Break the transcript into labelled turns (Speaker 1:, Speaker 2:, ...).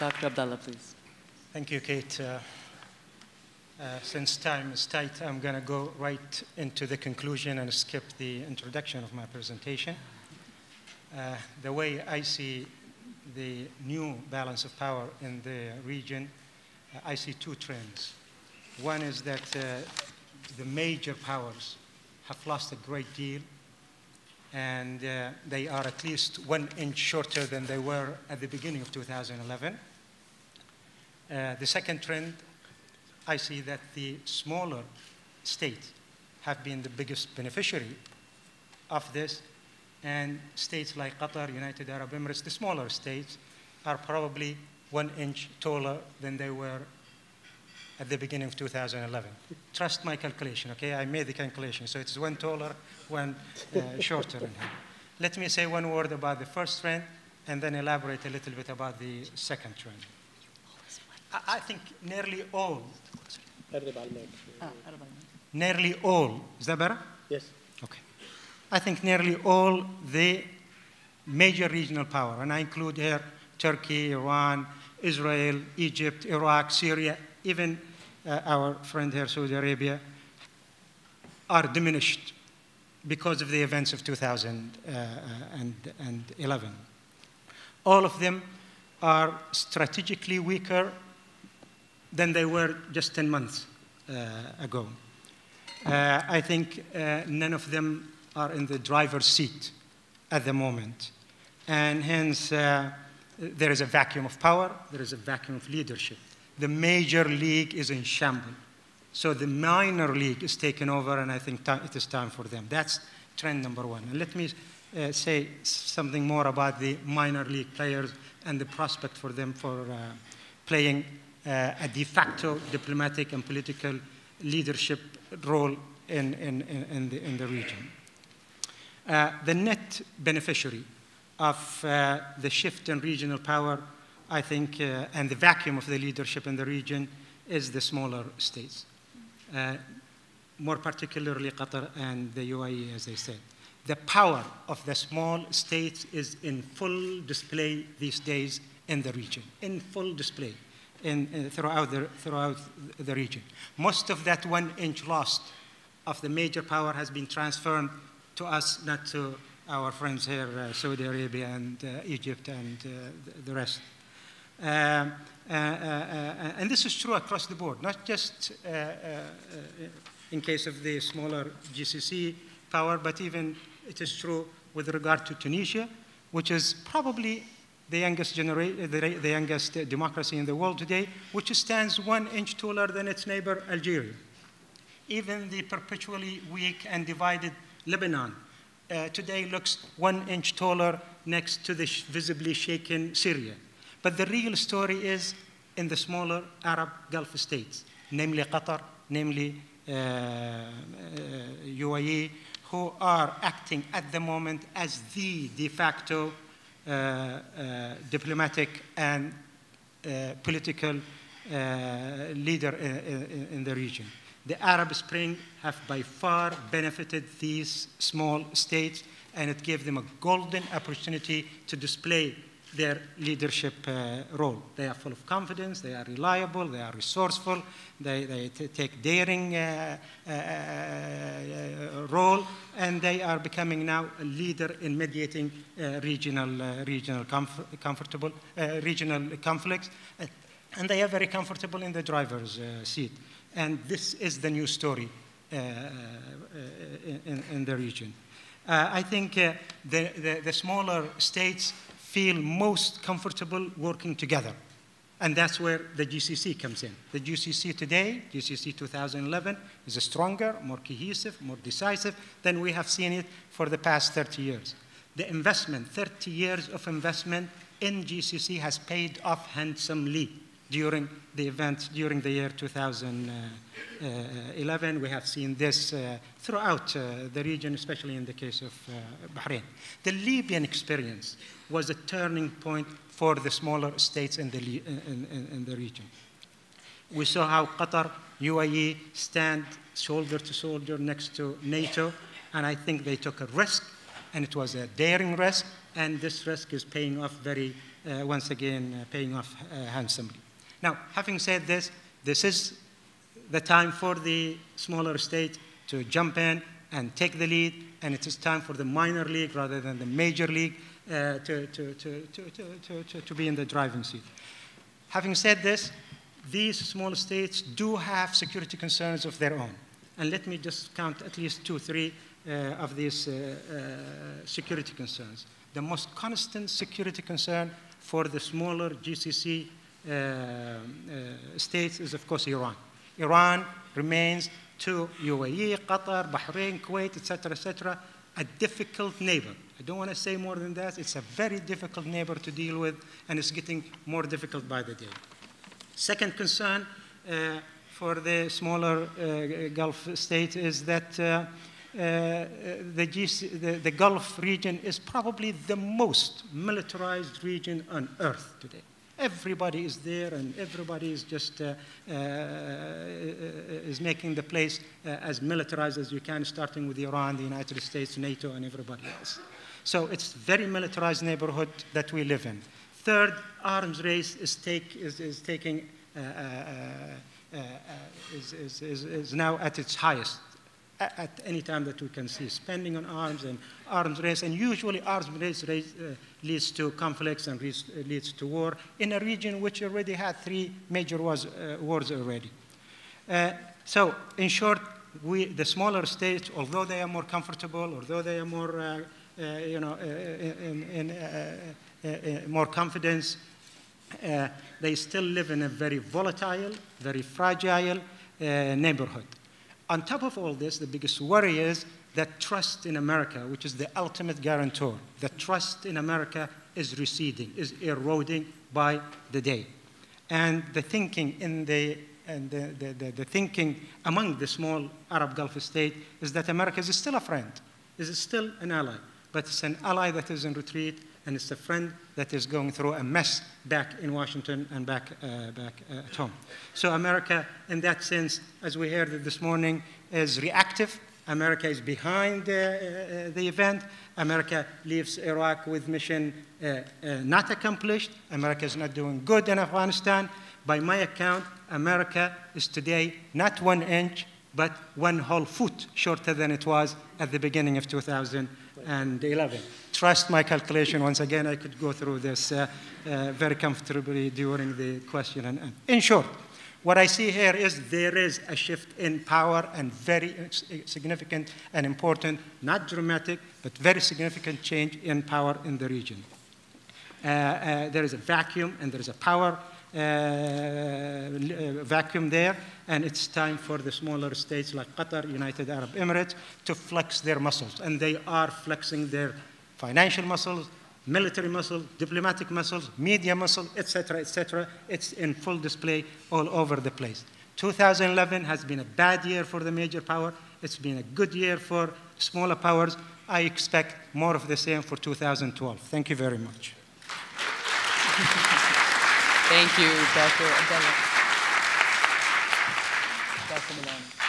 Speaker 1: Dr. Abdalla, please.
Speaker 2: Thank you, Kate. Since time is tight, I'm going to go right into the conclusion and skip the introduction of my presentation. The way I see the new balance of power in the region, I see two trends. One is that the major powers have lost a great deal, and they are at least 1 inch shorter than they were at the beginning of 2011. The second trend, I see that the smaller states have been the biggest beneficiary of this, and states like Qatar, United Arab Emirates, the smaller states, are probably 1 inch taller than they were at the beginning of 2011. Trust my calculation, okay? I made the calculation, so it's 1 taller, 1 shorter in here. Let me say 1 word about the first trend, and then elaborate a little bit about the second trend. I think nearly all, is that better?
Speaker 3: Yes.
Speaker 2: Okay. I think nearly all the major regional power, and I include here Turkey, Iran, Israel, Egypt, Iraq, Syria, even our friend here, Saudi Arabia, are diminished because of the events of 2011. All of them are strategically weaker than they were just 10 months ago. I think none of them are in the driver's seat at the moment. And hence, there is a vacuum of power, there is a vacuum of leadership. The major league is in shambles. So the minor league is taken over, and I think it is time for them. That's trend number one. And let me say something more about the minor league players and the prospect for them for playing a de facto diplomatic and political leadership role in the region. The net beneficiary of the shift in regional power, I think, and the vacuum of the leadership in the region is the smaller states, more particularly Qatar and the UAE, as I said. The power of the small states is in full display these days in the region, in full display throughout the region. Most of that 1 inch lost of the major power has been transferred to us, not to our friends here, Saudi Arabia and Egypt and the rest. And this is true across the board, not just in case of the smaller GCC power, but even it is true with regard to Tunisia, which is probably the youngest democracy in the world today, which stands 1 inch taller than its neighbor, Algeria. Even the perpetually weak and divided Lebanon today looks 1 inch taller next to the visibly shaken Syria. But the real story is in the smaller Arab Gulf states, namely Qatar, namely UAE, who are acting at the moment as the de facto diplomatic and political leader in the region. The Arab Spring have by far benefited these small states, and it gave them a golden opportunity to display their leadership role. They are full of confidence, they are reliable, they are resourceful, they take daring role, and they are becoming now a leader in mediating regional conflicts, and they are very comfortable in the driver's seat. And this is the new story in the region. I think the smaller states feel most comfortable working together. And that's where the GCC comes in. The GCC today, GCC 2011, is stronger, more cohesive, more decisive than we have seen it for the past 30 years. The investment, 30 years of investment in GCC has paid off handsomely during the events, during the year 2011. We have seen this throughout the region, especially in the case of Bahrain. The Libyan experience was a turning point for the smaller states in the region. We saw how Qatar, UAE stand shoulder to shoulder next to NATO, and I think they took a risk, and it was a daring risk, and this risk is paying off very once again, paying off handsomely. Now, having said this, this is the time for the smaller state to jump in and take the lead, and it is time for the minor league rather than the major league to be in the driving seat. Having said this, these small states do have security concerns of their own. And let me just count at least 2, 3 of these security concerns. The most constant security concern for the smaller GCC states is, of course, Iran. Iran remains to UAE, Qatar, Bahrain, Kuwait, etc., a difficult neighbor. I don't want to say more than that. It's a very difficult neighbor to deal with, and it's getting more difficult by the day. Second concern for the smaller Gulf state is that the Gulf region is probably the most militarized region on earth today. Everybody is there, and everybody is just is making the place as militarized as you can, starting with Iran, the United States, NATO, and everybody else. So it's a very militarized neighborhood that we live in. Third, arms race is now at its highest at any time that we can see, spending on arms and arms race, and usually arms race leads to conflicts and leads to war in a region which already had 3 major wars already. So in short, the smaller states, although they are more comfortable, although they are more, more confidence, they still live in a very volatile, very fragile neighborhood. On top of all this, the biggest worry is that trust in America, which is the ultimate guarantor, the trust in America is receding, is eroding by the day. And the thinking the thinking among the small Arab Gulf state is that America is still a friend, is still an ally, but it's an ally that is in retreat, and it's a friend that is going through a mess back in Washington and back at home. So America, in that sense, as we heard it this morning, is reactive. America is behind the event. America leaves Iraq with mission not accomplished. America is not doing good in Afghanistan. By my account, America is today not 1 inch, but 1 whole foot shorter than it was at the beginning of 2011. Trust my calculation. Once again, I could go through this very comfortably during the question and answer. In short, what I see here is there is a shift in power, and very significant and important, not dramatic, but very significant change in power in the region. There is a vacuum, and there is a power vacuum there, and it's time for the smaller states like Qatar, United Arab Emirates, to flex their muscles. And they are flexing their financial muscles, military muscles, diplomatic muscles, media muscle, etc., etc. It's in full display all over the place. 2011 has been a bad year for the major power. It's been a good year for smaller powers. I expect more of the same for 2012. Thank you very much.
Speaker 1: Thank you, Dr. Abdalla. Dr. Milan.